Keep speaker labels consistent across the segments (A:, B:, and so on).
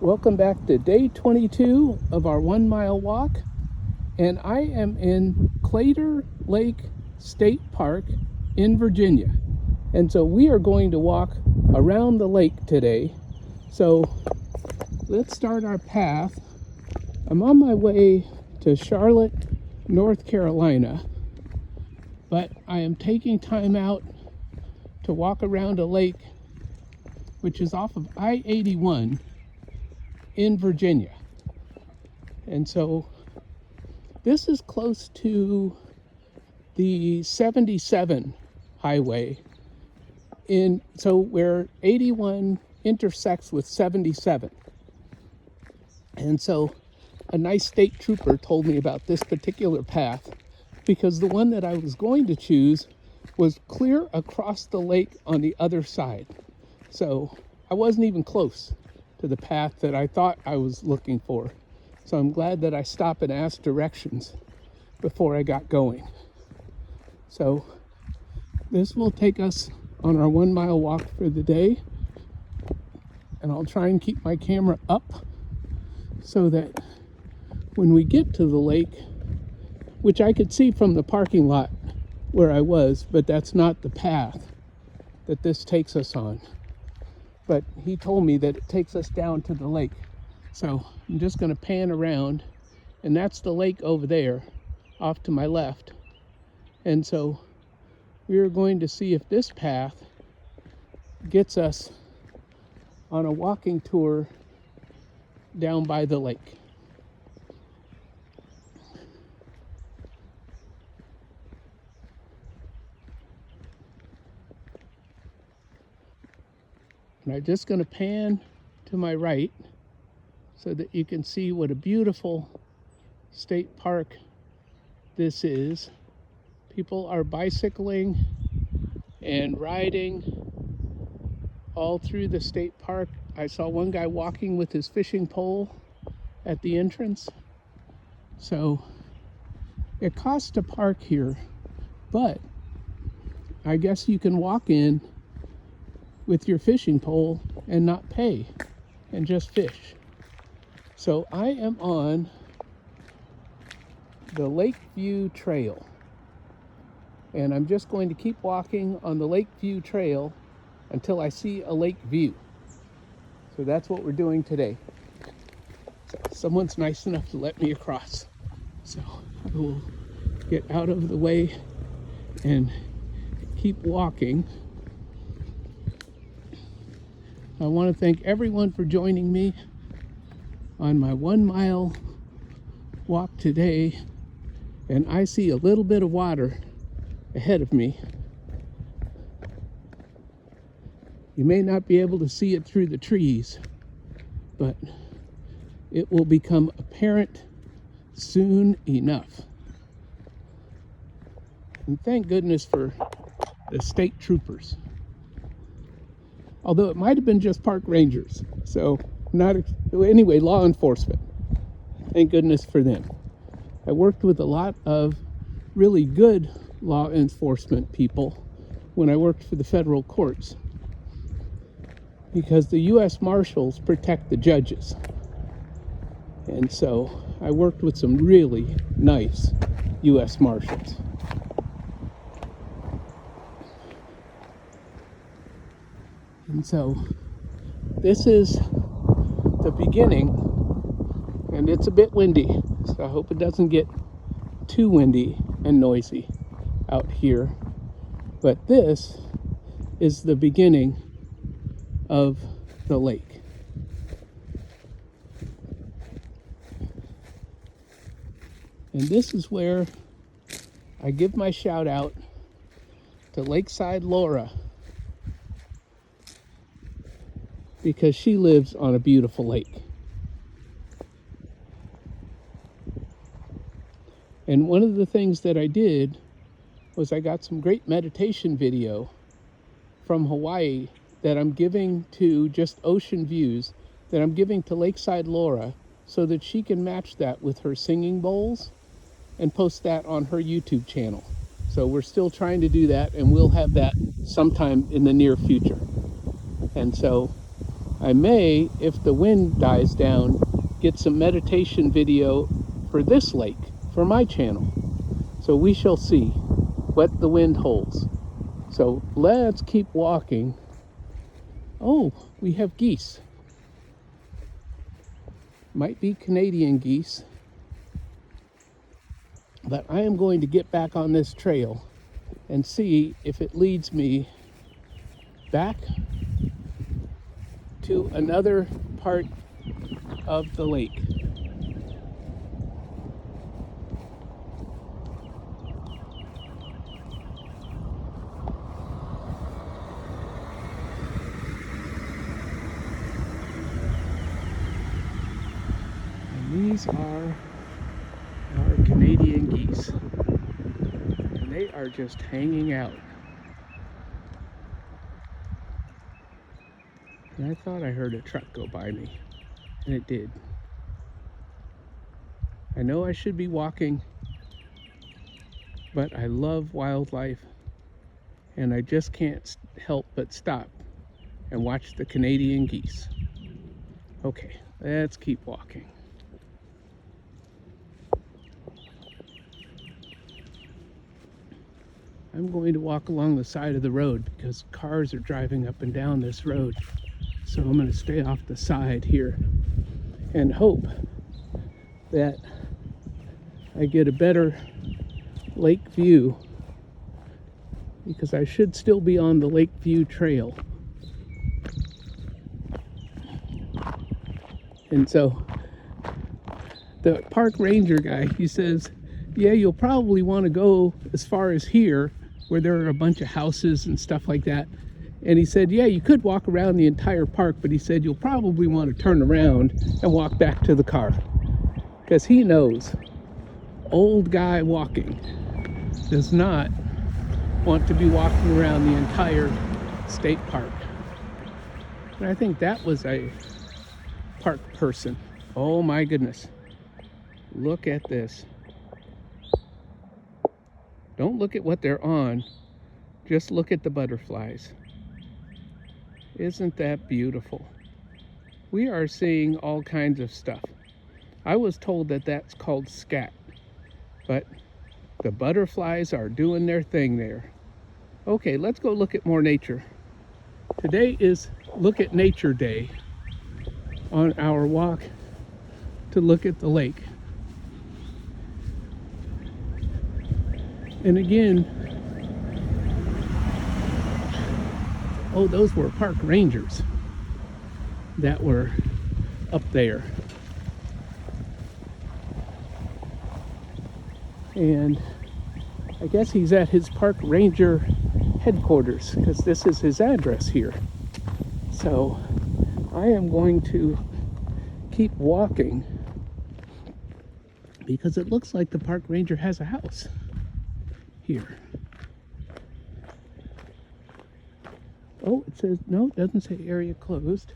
A: Welcome back to day 22 of our 1 mile walk, and I am in Claytor Lake State Park in Virginia. And so we are going to walk around the lake today. So let's start our path. I'm on my way to Charlotte, North Carolina, but I am taking time out to walk around a lake which is off of I-81 in Virginia. And so this is close to the 77 highway so where 81 intersects with 77. And so a nice state trooper told me about this particular path because the one that I was going to choose was clear across the lake on the other side. So I wasn't even close to the path that I thought I was looking for. So I'm glad that I stopped and asked directions before I got going. So this will take us on our 1 mile walk for the day. And I'll try and keep my camera up so that when we get to the lake, which I could see from the parking lot where I was, but that's not the path that this takes us on. But he told me that it takes us down to the lake. So I'm just going to pan around, and that's the lake over there off to my left. And so we're going to see if this path gets us on a walking tour down by the lake. And I'm just going to pan to my right so that you can see what a beautiful state park this is. People are bicycling and riding all through the state park. I saw one guy walking with his fishing pole at the entrance. So it costs to park here, but I guess you can walk in with your fishing pole and not pay and just fish. So I am on the Lakeview Trail, and I'm just going to keep walking on the Lakeview Trail until I see a lake view. So that's what we're doing today. So someone's nice enough to let me across, so I will get out of the way and keep walking. I want to thank everyone for joining me on my 1 mile walk today, and I see a little bit of water ahead of me. You may not be able to see it through the trees, but it will become apparent soon enough. And thank goodness for the state troopers. Although it might have been just park rangers. So anyway, law enforcement. Thank goodness for them. I worked with a lot of really good law enforcement people when I worked for the federal courts, because the U.S. Marshals protect the judges. And so I worked with some really nice U.S. Marshals. And so this is the beginning, and it's a bit windy, so I hope it doesn't get too windy and noisy out here. But this is the beginning of the lake. And this is where I give my shout out to Lakeside Laura, because she lives on a beautiful lake. And one of the things that I did was I got some great meditation video from Hawaii that I'm giving to just ocean views, that I'm giving to Lakeside Laura so that she can match that with her singing bowls and post that on her YouTube channel. So we're still trying to do that, and we'll have that sometime in the near future. And so I may, if the wind dies down, get some meditation video for this lake, for my channel. So we shall see what the wind holds. So let's keep walking. Oh, we have geese. Might be Canadian geese. But I am going to get back on this trail and see if it leads me back to another part of the lake. And these are our Canadian geese. And they are just hanging out. And I thought I heard a truck go by me, and it did. I know I should be walking, but I love wildlife, and I just can't help but stop and watch the Canadian geese. Okay, let's keep walking. I'm going to walk along the side of the road because cars are driving up and down this road. So I'm going to stay off the side here and hope that I get a better lake view, because I should still be on the lake view trail. And so the park ranger guy, he says, yeah, you'll probably want to go as far as here where there are a bunch of houses and stuff like that. And he said, yeah, you could walk around the entire park, but he said you'll probably want to turn around and walk back to the car, because he knows old guy walking does not want to be walking around the entire state park. And I think that was a park person. Oh my goodness. Look at this. Don't look at what they're on. Just look at the butterflies. Isn't that beautiful? We are seeing all kinds of stuff. I was told that that's called scat, but the butterflies are doing their thing there. Okay, let's go look at more nature. Today is Look at Nature Day on our walk to look at the lake. And again, oh, those were park rangers that were up there. And I guess he's at his park ranger headquarters, because this is his address here. So I am going to keep walking because it looks like the park ranger has a house here. Oh, it says, no, it doesn't say area closed.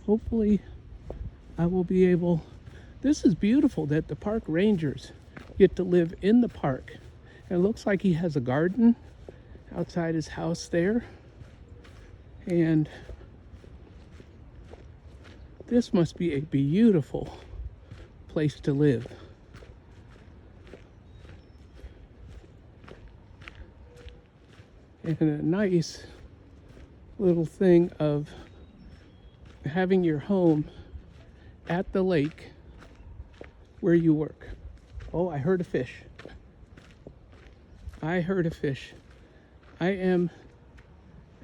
A: Hopefully I will be able, this is beautiful that the park rangers get to live in the park. And it looks like he has a garden outside his house there. And this must be a beautiful place to live. And a nice little thing of having your home at the lake where you work. Oh, I heard a fish. I heard a fish. I am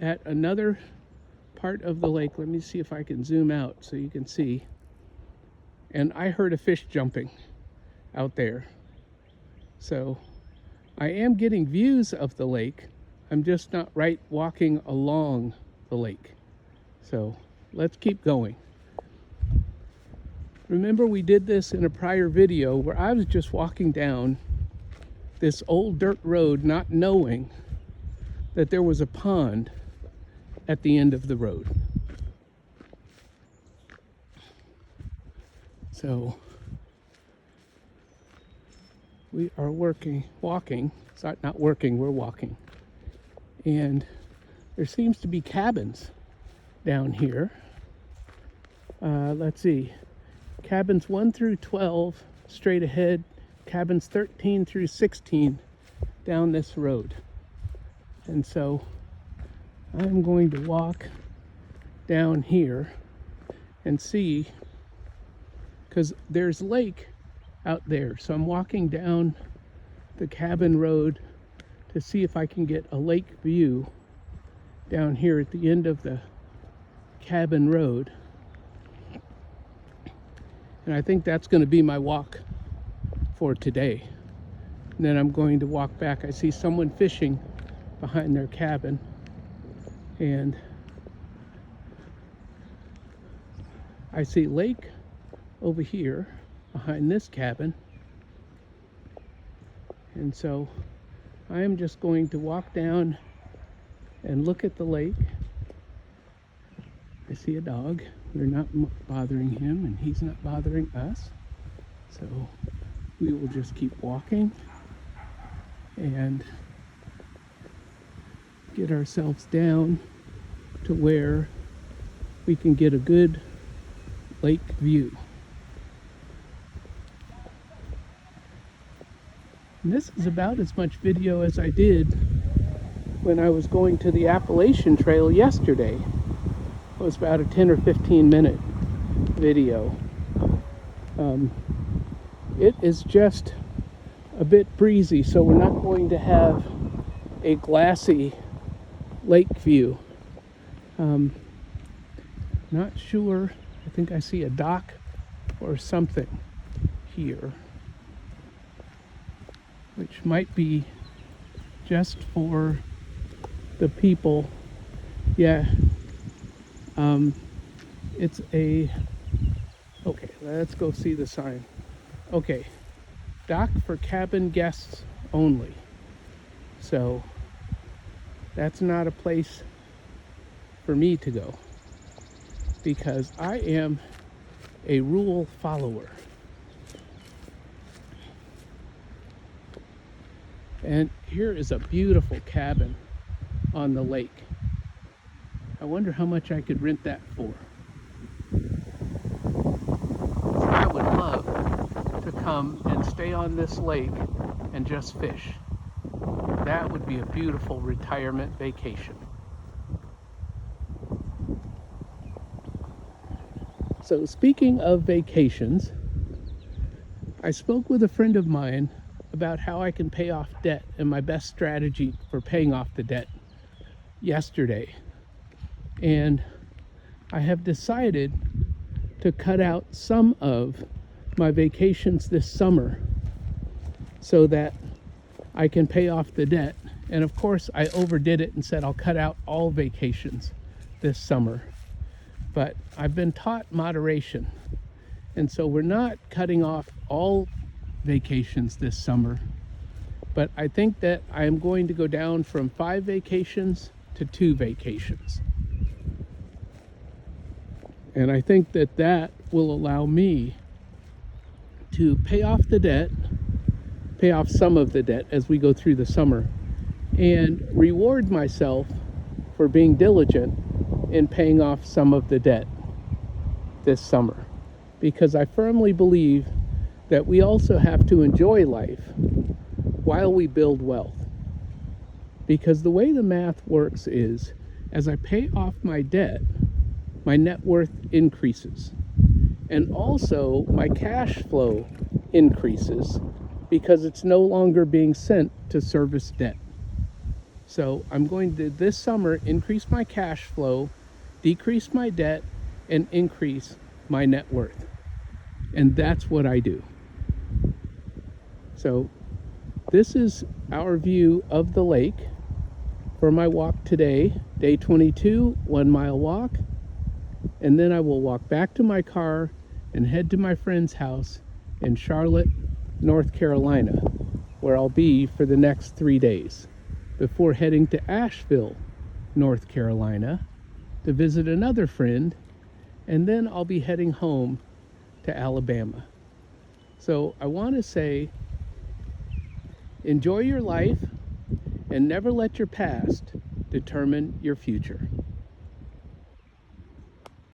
A: at another part of the lake. Let me see if I can zoom out so you can see. And I heard a fish jumping out there. So I am getting views of the lake. I'm just not right walking along the lake. So let's keep going. Remember, we did this in a prior video where I was just walking down this old dirt road not knowing that there was a pond at the end of the road. So we are walking. It's not working, we're walking. And there seems to be cabins down here. Let's see, cabins 1 through 12 straight ahead, cabins 13 through 16 down this road. And so I'm going to walk down here and see, because there's lake out there. So I'm walking down the cabin road to see if I can get a lake view down here at the end of the cabin road. And I think that's going to be my walk for today. And then I'm going to walk back. I see someone fishing behind their cabin, and I see lake over here behind this cabin. And so I am just going to walk down and look at the lake. I see a dog. We're not bothering him, and he's not bothering us. So we will just keep walking and get ourselves down to where we can get a good lake view. And this is about as much video as I did when I was going to the Appalachian Trail yesterday. It was about a 10 or 15 minute video. It is just a bit breezy, so we're not going to have a glassy lake view. Not sure. I think I see a dock or something here, which might be just for the people. Yeah, it's a, okay, let's go see the sign. Okay, dock for cabin guests only. So that's not a place for me to go, because I am a rule follower. And here is a beautiful cabin on the lake. I wonder how much I could rent that for. I would love to come and stay on this lake and just fish. That would be a beautiful retirement vacation. So speaking of vacations, I spoke with a friend of mine about how I can pay off debt and my best strategy for paying off the debt yesterday. And I have decided to cut out some of my vacations this summer so that I can pay off the debt. And of course, I overdid it and said I'll cut out all vacations this summer. But I've been taught moderation. And so we're not cutting off all vacations this summer. But I think that I am going to go down from 5 vacations to 2 vacations. And I think that that will allow me to pay off the debt, pay off some of the debt as we go through the summer, and reward myself for being diligent in paying off some of the debt this summer. Because I firmly believe that we also have to enjoy life while we build wealth. Because the way the math works is, as I pay off my debt, my net worth increases. And also my cash flow increases because it's no longer being sent to service debt. So I'm going to, this summer, increase my cash flow, decrease my debt, and increase my net worth. And that's what I do. So this is our view of the lake for my walk today, day 22, 1 mile walk. And then I will walk back to my car and head to my friend's house in Charlotte, North Carolina, where I'll be for the next 3 days, before heading to Asheville, North Carolina, to visit another friend, and then I'll be heading home to Alabama. So I want to say, enjoy your life and never let your past determine your future.